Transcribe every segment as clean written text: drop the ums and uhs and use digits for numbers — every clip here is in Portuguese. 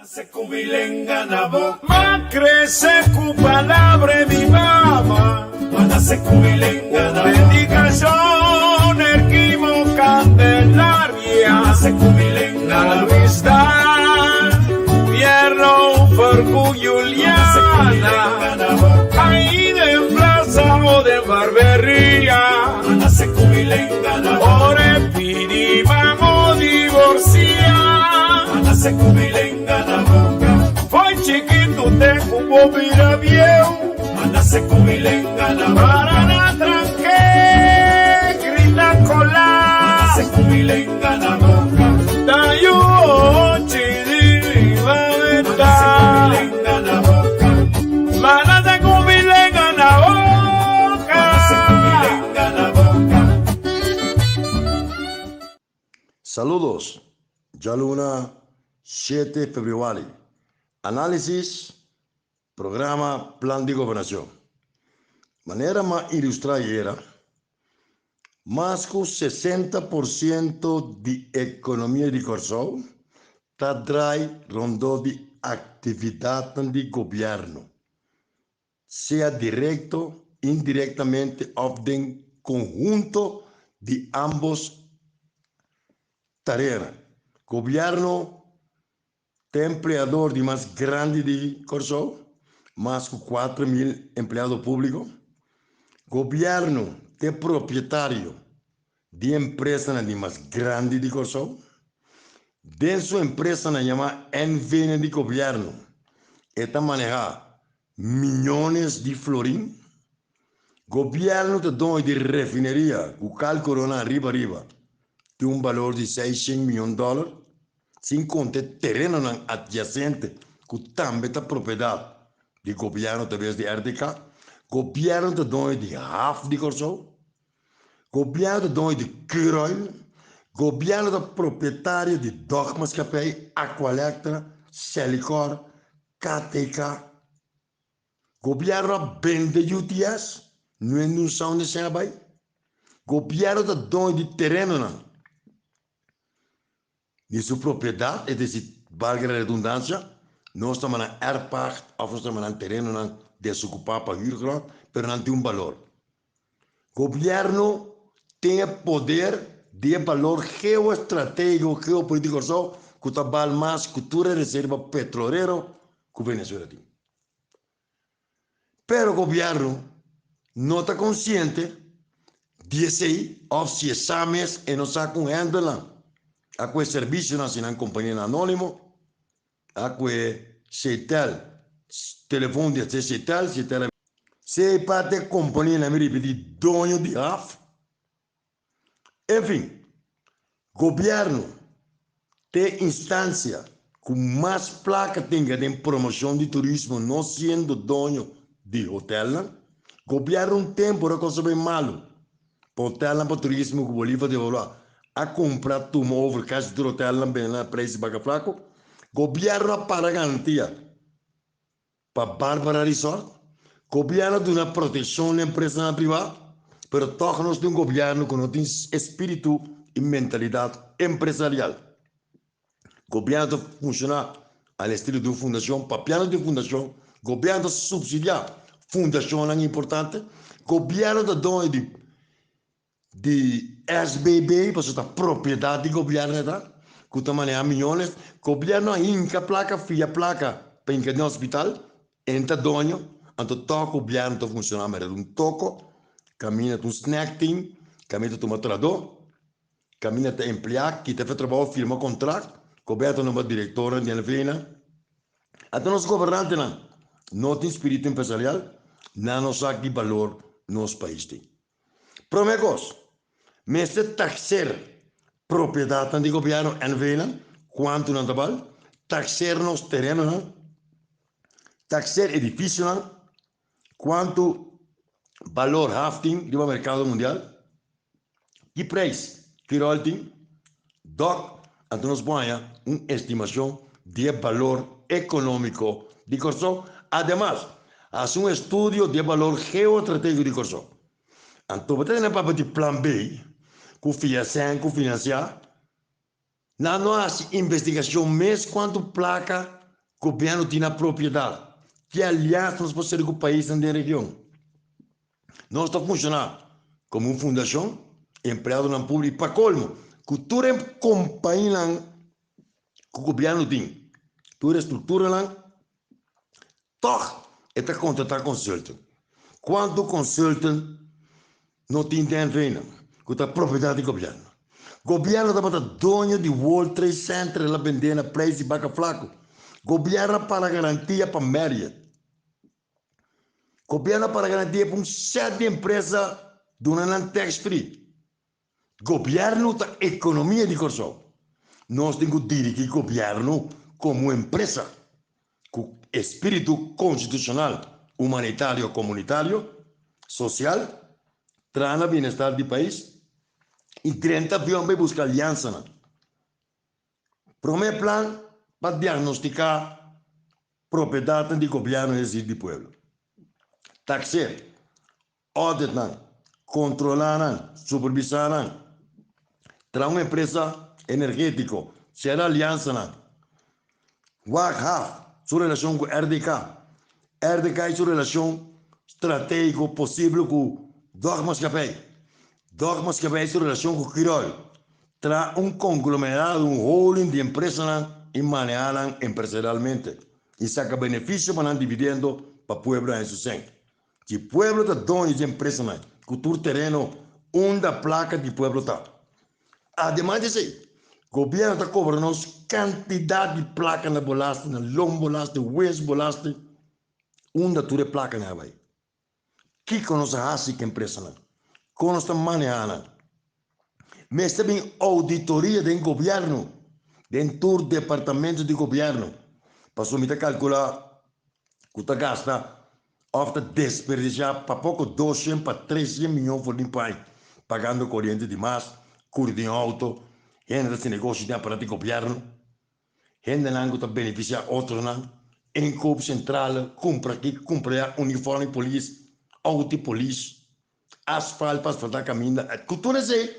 Se cubilenga na boca, ma crece cu palabra mi mamá. Cuando se cubilenga na boca, predicación erquimo candelaria. Se cubilenga na vista, pierno por Juliana. Ahí de plaza o de barbería. Cuando se cubilenga na boca, ore pidi vamos divorciar. Cuando se cubilenga na boca, foi chiquito te cubo vira viejo. Cuando se cubilenga na boca, para na tranque, grita colar. Cuando se cubilenga na boca, da yo chidi va venta. Cuando se cubilenga na boca, mana se cubilenga na boca. Cuando se cubilenga na boca. Saludos, ya luna 7 de febrero. Análisis, programa, plan de gobernación. Manera más ilustrar era, más que 60% de economía de Corsol está rondo de actividad de gobierno, sea directo, indirectamente o de conjunto de ambos tareas. Gobierno tem empleador de mais grande de Corsol, mais de 4.000 empregados públicos. Governo tem proprietário de empresa de mais grande de Corsol. Dentro sua empresa na chama NVN de governo, está manejar milhões de florim. Governo te dá de refineria, o cálculo na riba, tem valor de 600 milhões de dólares. Sem contar terreno adjacente, que também é propriedade do governo através de RDK. Governo te dá de half de Corsol. Governo te dá de Curoil. Governo é proprietário de Dogmas Capei, Aqualectra, Celicor, KTK. Governo vende UTS, não é no som de Senabai. Governo te dá de terreno, de sua propriedade, é decir, valga a redundância, nós estamos na airpacht, ou nós estamos no terreno desocupado para huurgrond, mas não tem valor. O governo tem poder de valor geoestratégico, geopolítico, que está mais que toda a reserva petrolera que o Venezuela tem. Mas o governo não está consciente de se ou se exames e não está com handling. A quel servizio nacional companhia anônimo, a quel CETEL, telefone de CETEL, se parte companhia na minha de dono de AF. Enfim, governo tem instância com mais placa tenha de promoção de turismo, não sendo dono de hotel. Governo tem tempo para consumir malo, para hotel, para turismo, que o Bolívar devolver. A comprar tudo over casa do hotel na preço baga fraco, governo para garantia para Bárbara Resort, governo de uma proteção na empresa privada, mas todos nós temos um governo que não tem espírito e mentalidade empresarial. Governo funciona ao estilo de uma fundação, papel de fundação, governo subsidiar, fundação é importante, governo da dona de SBB, para a propriedade do governo, que também há milhões. O governo inca placa, fia placa, para ir no hospital, entra dono, então todo o governo está funcionando, mas um toco, caminha um snack team, caminha um matrador, caminha um empregado, que tem trabalho, firma contrato, o governo não é diretor de NVN. Então, os governantes não têm espírito empresarial, não sabem que valor nosso país tem. Promegos, mas taxar propriedade do governo NVN, quanto não trabalha, taxar nos terrenos, taxar edifícios, quanto valor hafting do mercado mundial, que preço que rolting, então nós vamos uma estimação de valor econômico de Corsol, además, faz um estudo de valor geoestratégico de Corsol. Então, você tem para de plan B, que financiar, não há investigação mesmo quanto placa governo tem a propriedade. Que aliás nós podemos ser o país na região. Nós estamos funcionando como uma fundação, empregado na pública, para colmo. Cultura é companhia que o governo tem. Toda a estrutura lá, toch, é para contratar consultant. Quando o consultant não tem dinheiro, que é propriedade do governo. O governo está dono de World Trade Center, la vendendo a preço de baca flaco. Governo para garantia para Marriott. Governo para garantia para um set de empresa durante tax free. Governo da economia de corso. Nós temos que dirigir o governo como empresa, com espírito constitucional, humanitário, comunitário, social, traz o bem-estar do país e 30 aviões para buscar aliança. Primeiro plano para diagnosticar propriedade do governo e do povo. Taxer, auditar, controlar, supervisar, traz uma empresa energética, será aliança. WACHAF, sua relação com RDK. RDK é sua relação estratégica possível com Dogmas Café. Dogmas Café é sua relação com o Quirol. Traz um conglomerado, um holding de empresas e manejar empresarialmente. E saca benefício para dividendo para o povo em seu Se o povo está dono de empresas, cultura terreno, onde a placa do povo está. Ademais disso, o governo está cobrando quantidade de placas na bolaste, na long bolaste, west bolaste, onde tu é placa na vai. Que conosce a que empresa, conosce a manejana. Mas também auditoria do governo, dentro do departamento de governo, para somente calcular quanto gasta, ofta desperdiciar para pouco 200 para 300 milhões por limpar, pagando corrente de mais, curso de auto, gente desse negócio de aparato de governo, gente não está beneficiar outros, em corpo central, compra aqui, compra uniforme de polícia, auto de polícia, asfalto para asfaltar caminho, cultura assim,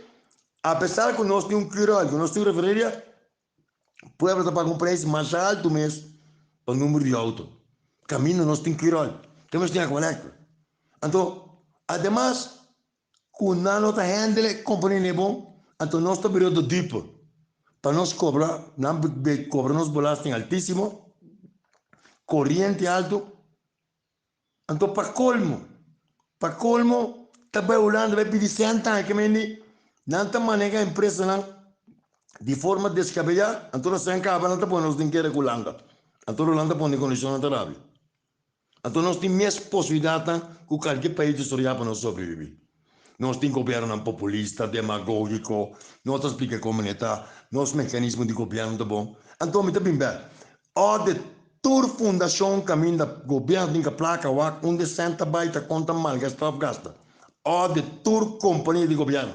apesar que nós temos um quirol, que nós temos referência, o povo está pagando um preço mais alto mesmo, para o número de auto, caminho nós temos quirol. Temos que conectar. Então, además, quando nós está handle companhia bom, então nós está período deep para nós cobrar, não cobrar nos bolasting altíssimo, corrente alto. Então, para colmo, está bem olhando, vai pedir 100 anos que me não está manejando a empresa não, de forma descabellada, então nós temos que acabar, não está pondo nos dinheiro com Holanda. Então, Holanda põe condições de trabalho. Então, nós temos mais possibilidade que qualquer país de história para nós sobreviver. Nós temos governo populista, demagógico, nós explicamos como está, nosso mecanismo de governo tá bom. Então, me está bem bem. De toda fundação caminho do governo tem que placa onde senta baita conta mal, gasta. De toda companhia de governo.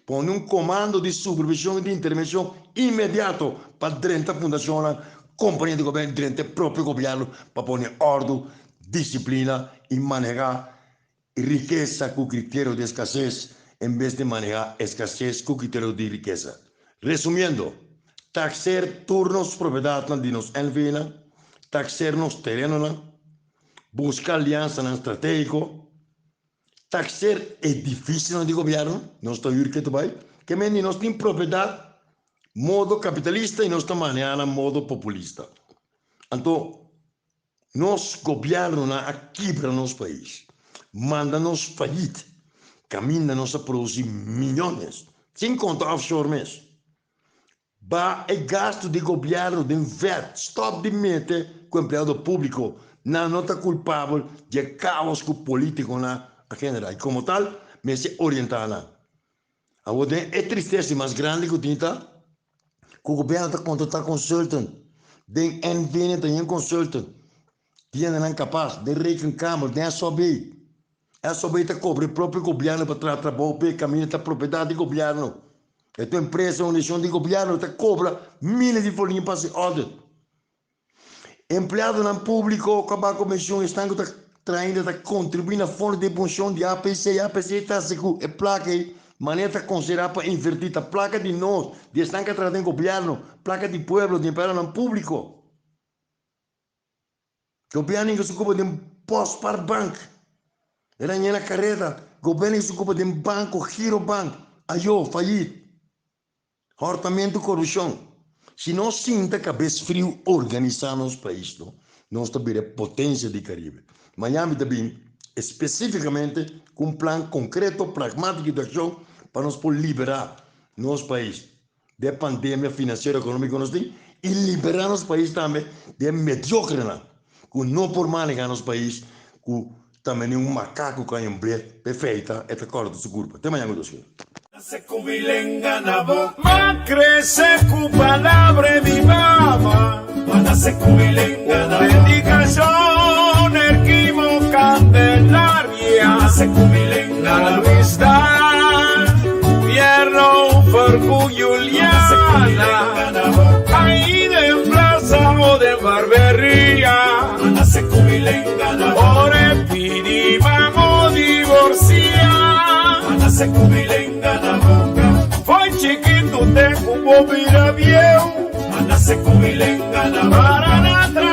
Põe um comando de supervisão e de intervenção imediato para dentro da fundação, companhia de governo, dentro do próprio governo, para pôr ordem, disciplina e manejar riqueza com critério de escassez, em vez de manejar escassez com critério de riqueza. Resumindo, taxar turnos propriedade de nos envina, taxar nos terrenos, buscar aliança estratégico, taxar edifícios de governo, nós estamos que vai, que nós temos propriedade modo capitalista e nós estamos manejando modo populista. Então, nosso governo quebra nosso país, manda-nos falir, caminha-nos a produzir milhões, sem contar offshore mesmo. É gasto de governo, de VAT, stop de meter com o empregado público, não está culpável de caos político na general. E como tal, me se orientar. Agora, é tristeza mais grande que que o governo está contratando consultant, tem NVN tem consultant, não é capaz de recancar, de SOB. SOB está cobre o próprio governo para trabalhar para caminho da propriedade do governo. A tua empresa, uma lição de governo, está cobra milhas de folhinhas para ser audit. Empregado no público, com a comissão, estão traindo, está contribuindo na fonte de pensão de APC. APC está seguro, é placa aí. Maneira de considerar para invertir a placa de nós, de estar que trazendo governo, placa de povo, de empregado no público. Governo que se ocupa de post para banco. Era na carreta. Governo que se ocupa de banco, girobanco. Ayô, fallido. Hortamento corrupção. Se nós sinta cabeça frio organizar nosso país, nós também é potência do Caribe. Miami também, especificamente, com um plano concreto, pragmático de ação para nós poder liberar nosso país da pandemia financeira e econômica que nós temos e liberar nosso país também de mediocre, que não por manejar nosso país, que também é um macaco que é um blé perfeita, é acordo de culpa. Até amanhã, meus filhos. Ma crece cu palabra mi mamá. Dedicación erquimo candelaria. La amistad, fierro, fergu Juliana. Ahí de plaza o de barbería. Ore pidi vamos divorciar. Foi chiquito, te cubo vira viejo. Para atrás.